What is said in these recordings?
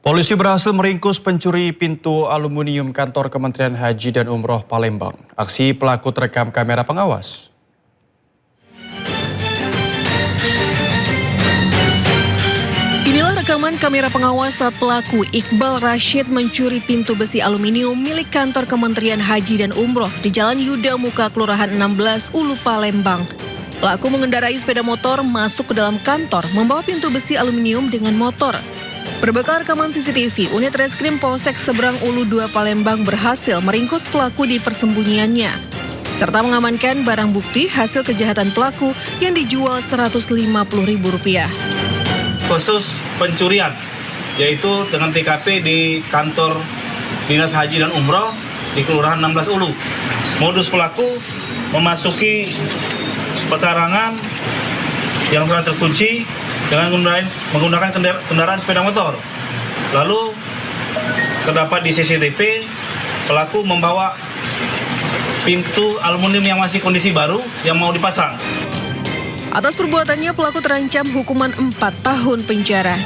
Polisi berhasil meringkus pencuri pintu aluminium kantor Kementerian Haji dan Umroh Palembang. Aksi pelaku terekam kamera pengawas. Inilah rekaman kamera pengawas saat pelaku Iqbal Rashid mencuri pintu besi aluminium milik kantor Kementerian Haji dan Umroh di Jalan Yuda Muka, Kelurahan 16, Ulu, Palembang. Pelaku mengendarai sepeda motor masuk ke dalam kantor membawa pintu besi aluminium dengan motor. Berbekal rekaman CCTV, unit reskrim Polsek Seberang Ulu 2 Palembang berhasil meringkus pelaku di persembunyiannya, serta mengamankan barang bukti hasil kejahatan pelaku yang dijual Rp150.000. Khusus pencurian, yaitu dengan TKP di kantor Dinas Haji dan Umroh di Kelurahan 16 Ulu. Modus pelaku memasuki pekarangan yang telah terkunci dengan menggunakan kendaraan sepeda motor. Lalu terdapat di CCTV pelaku membawa pintu aluminium yang masih kondisi baru yang mau dipasang. Atas perbuatannya pelaku terancam hukuman 4 tahun penjara.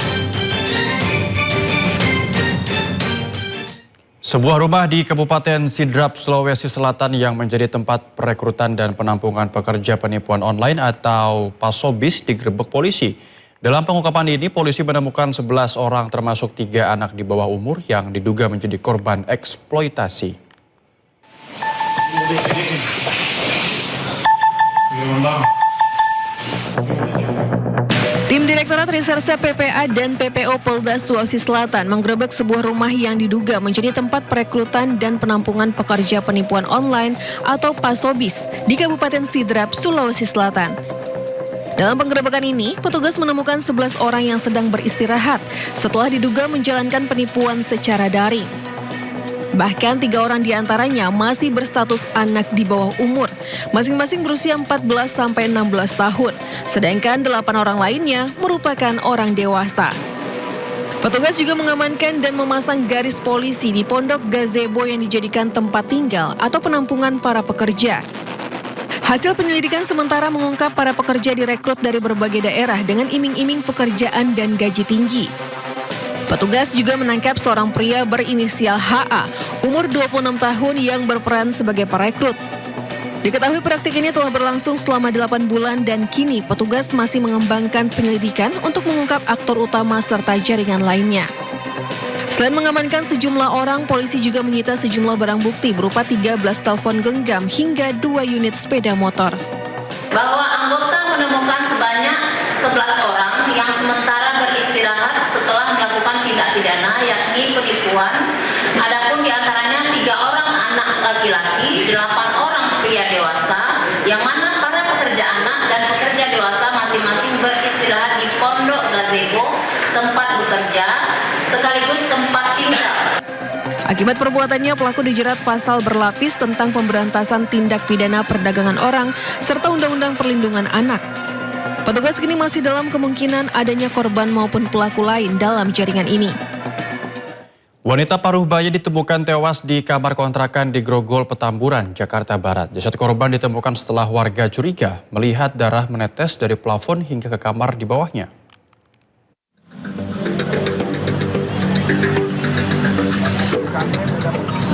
Sebuah rumah di Kabupaten Sidrap, Sulawesi Selatan yang menjadi tempat perekrutan dan penampungan pekerja penipuan online atau PASOBIS digerebek polisi. Dalam pengungkapan ini, polisi menemukan 11 orang termasuk 3 anak di bawah umur yang diduga menjadi korban eksploitasi. Tim Direktorat Reserse PPA dan PPO Polda Sulawesi Selatan menggerebek sebuah rumah yang diduga menjadi tempat perekrutan dan penampungan pekerja penipuan online atau PASOBIS di Kabupaten Sidrap, Sulawesi Selatan. Dalam penggerebekan ini, petugas menemukan 11 orang yang sedang beristirahat setelah diduga menjalankan penipuan secara daring. Bahkan 3 orang diantaranya masih berstatus anak di bawah umur, masing-masing berusia 14 sampai 16 tahun, sedangkan 8 orang lainnya merupakan orang dewasa. Petugas juga mengamankan dan memasang garis polisi di pondok gazebo yang dijadikan tempat tinggal atau penampungan para pekerja. Hasil penyelidikan sementara mengungkap para pekerja direkrut dari berbagai daerah dengan iming-iming pekerjaan dan gaji tinggi. Petugas juga menangkap seorang pria berinisial HA, umur 26 tahun yang berperan sebagai perekrut. Diketahui praktik ini telah berlangsung selama 8 bulan dan kini petugas masih mengembangkan penyelidikan untuk mengungkap aktor utama serta jaringan lainnya. Selain mengamankan sejumlah orang, polisi juga menyita sejumlah barang bukti berupa 13 telepon genggam hingga 2 unit sepeda motor. Bahwa anggota menemukan sebanyak 11 orang yang sementara beristirahat setelah melakukan tindak pidana yakni penipuan. Adapun diantaranya 3 orang anak laki-laki, 8 orang pria dewasa, yang mana para pekerja anak dan pekerja dewasa masing-masing beristirahat di pondok gazebo, tempat bekerja, sekaligus tempat tinggal. Akibat perbuatannya, pelaku dijerat pasal berlapis tentang pemberantasan tindak pidana perdagangan orang serta Undang-Undang Perlindungan Anak. Petugas kini masih dalam kemungkinan adanya korban maupun pelaku lain dalam jaringan ini. Wanita paruh baya ditemukan tewas di kamar kontrakan di Grogol, Petamburan, Jakarta Barat. Jasad korban ditemukan setelah warga curiga melihat darah menetes dari plafon hingga ke kamar di bawahnya.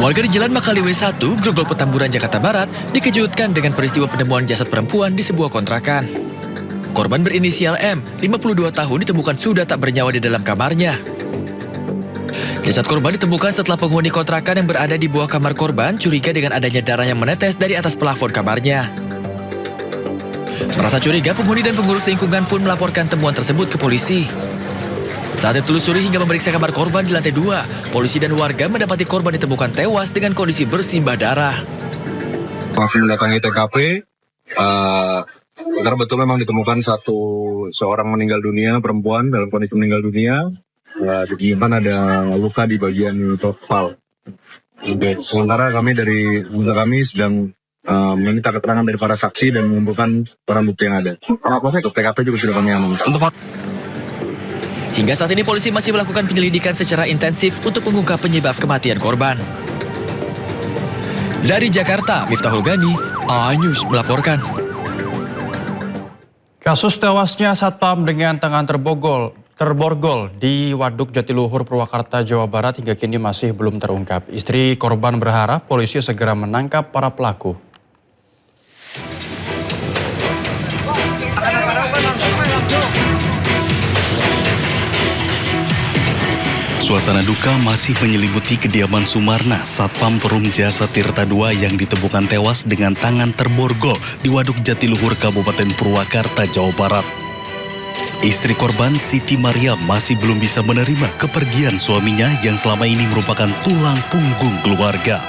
Warga di Jalan Makaliwe 1, Grogol, Petamburan, Jakarta Barat dikejutkan dengan peristiwa penemuan jasad perempuan di sebuah kontrakan. Korban berinisial M, 52 tahun ditemukan sudah tak bernyawa di dalam kamarnya. Jasad korban ditemukan setelah penghuni kontrakan yang berada di bawah kamar korban curiga dengan adanya darah yang menetes dari atas plafon kamarnya. Merasa curiga, penghuni dan pengurus lingkungan pun melaporkan temuan tersebut ke polisi. Saat ditelusuri hingga memeriksa kamar korban di lantai 2, polisi dan warga mendapati korban ditemukan tewas dengan kondisi bersimbah darah. Langsung mendatangi TKP, karena betul memang ditemukan seorang meninggal dunia, perempuan dalam kondisi meninggal dunia. Ditemukan ada luka di bagian kepala. Sementara kami sedang meminta keterangan dari para saksi dan mengumpulkan barang bukti yang ada. Untuk TKP juga sudah kami amankan. Hingga saat ini polisi masih melakukan penyelidikan secara intensif untuk mengungkap penyebab kematian korban. Dari Jakarta, Miftahul Gani, iNews melaporkan. Kasus tewasnya satpam dengan tangan terborgol di Waduk Jatiluhur, Purwakarta, Jawa Barat hingga kini masih belum terungkap. Istri korban berharap polisi segera menangkap para pelaku. Suasana duka masih menyelimuti kediaman Sumarna, Satpam Perum Jasa Tirta II yang ditemukan tewas dengan tangan terborgol di Waduk Jatiluhur, Kabupaten Purwakarta, Jawa Barat. Istri korban, Siti Maryam, masih belum bisa menerima kepergian suaminya yang selama ini merupakan tulang punggung keluarga.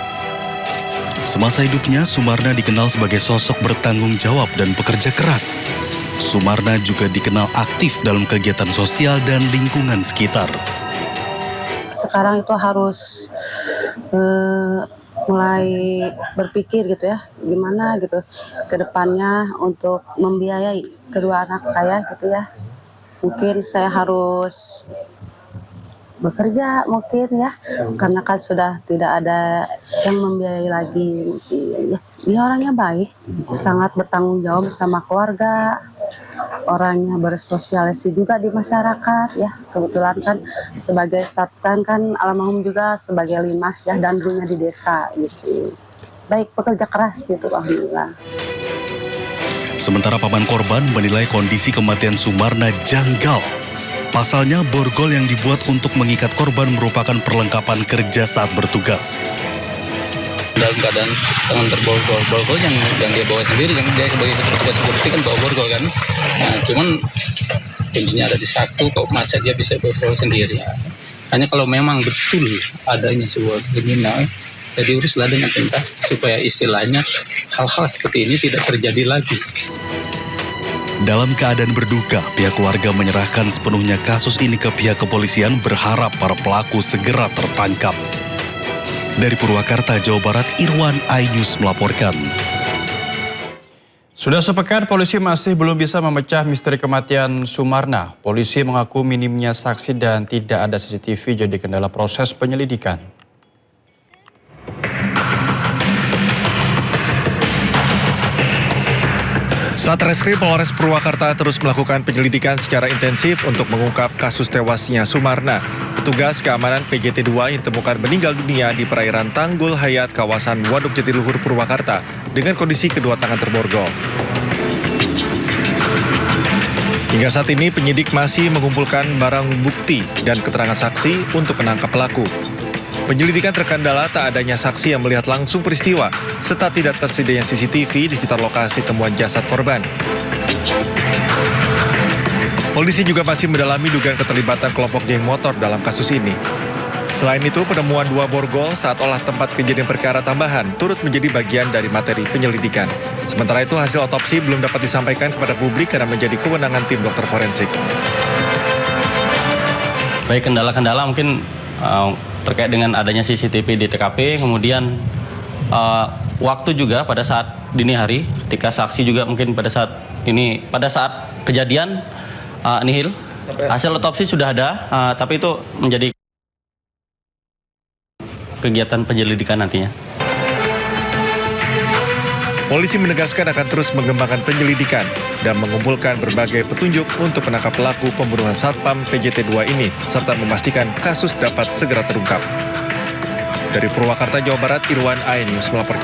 Semasa hidupnya, Sumarna dikenal sebagai sosok bertanggung jawab dan pekerja keras. Sumarna juga dikenal aktif dalam kegiatan sosial dan lingkungan sekitar. Sekarang itu harus mulai berpikir gitu ya, gimana gitu ke depannya untuk membiayai kedua anak saya gitu ya. Mungkin saya harus bekerja mungkin ya, karena kan sudah tidak ada yang membiayai lagi. Ya, dia orangnya baik, sangat bertanggung jawab sama keluarga, orangnya bersosialisasi juga di masyarakat ya. Kebetulan kan sebagai satpam kan almarhum juga sebagai limas ya, dan dulunya di desa gitu. Baik, pekerja keras gitu, alhamdulillah. Sementara paman korban menilai kondisi kematian Sumarna janggal. Pasalnya, borgol yang dibuat untuk mengikat korban merupakan perlengkapan kerja saat bertugas. Dalam keadaan tangan terborgol, borgol yang dia bawa sendiri, yang dia sebagai petugas security kan bawa borgol kan. Nah, cuman kuncinya ada di saku, kok masa dia bisa borgol sendiri. Hanya kalau memang betul adanya sebuah kriminal, ya diuruslah dengan tuntas supaya istilahnya hal-hal seperti ini tidak terjadi lagi. Dalam keadaan berduka, pihak keluarga menyerahkan sepenuhnya kasus ini ke pihak kepolisian, berharap para pelaku segera tertangkap. Dari Purwakarta, Jawa Barat, Irwan Ainus melaporkan. Sudah sepekan polisi masih belum bisa memecah misteri kematian Sumarna. Polisi mengaku minimnya saksi dan tidak ada CCTV jadi kendala proses penyelidikan. Satreskrim Polres Purwakarta terus melakukan penyelidikan secara intensif untuk mengungkap kasus tewasnya Sumarna. Petugas keamanan PJT 2 yang ditemukan meninggal dunia di perairan Tanggul Hayat, kawasan Waduk Jatiluhur, Purwakarta, dengan kondisi kedua tangan terborgol. Hingga saat ini penyidik masih mengumpulkan barang bukti dan keterangan saksi untuk menangkap pelaku. Penyelidikan terkendala tak adanya saksi yang melihat langsung peristiwa, serta tidak tersedianya CCTV di sekitar lokasi temuan jasad korban. Polisi juga masih mendalami dugaan keterlibatan kelompok geng motor dalam kasus ini. Selain itu, penemuan 2 borgol saat olah tempat kejadian perkara tambahan turut menjadi bagian dari materi penyelidikan. Sementara itu, hasil otopsi belum dapat disampaikan kepada publik karena menjadi kewenangan tim dokter forensik. Baik, kendala-kendala mungkin terkait dengan adanya CCTV di TKP, kemudian waktu juga pada saat dini hari, ketika saksi juga mungkin pada saat kejadian nihil. Hasil otopsi sudah ada, tapi itu menjadi kegiatan penyelidikan nantinya. Polisi menegaskan akan terus mengembangkan penyelidikan dan mengumpulkan berbagai petunjuk untuk menangkap pelaku pembunuhan Satpam PJT 2 ini, serta memastikan kasus dapat segera terungkap. Dari Purwakarta, Jawa Barat, Irwan Ainus melaporkan.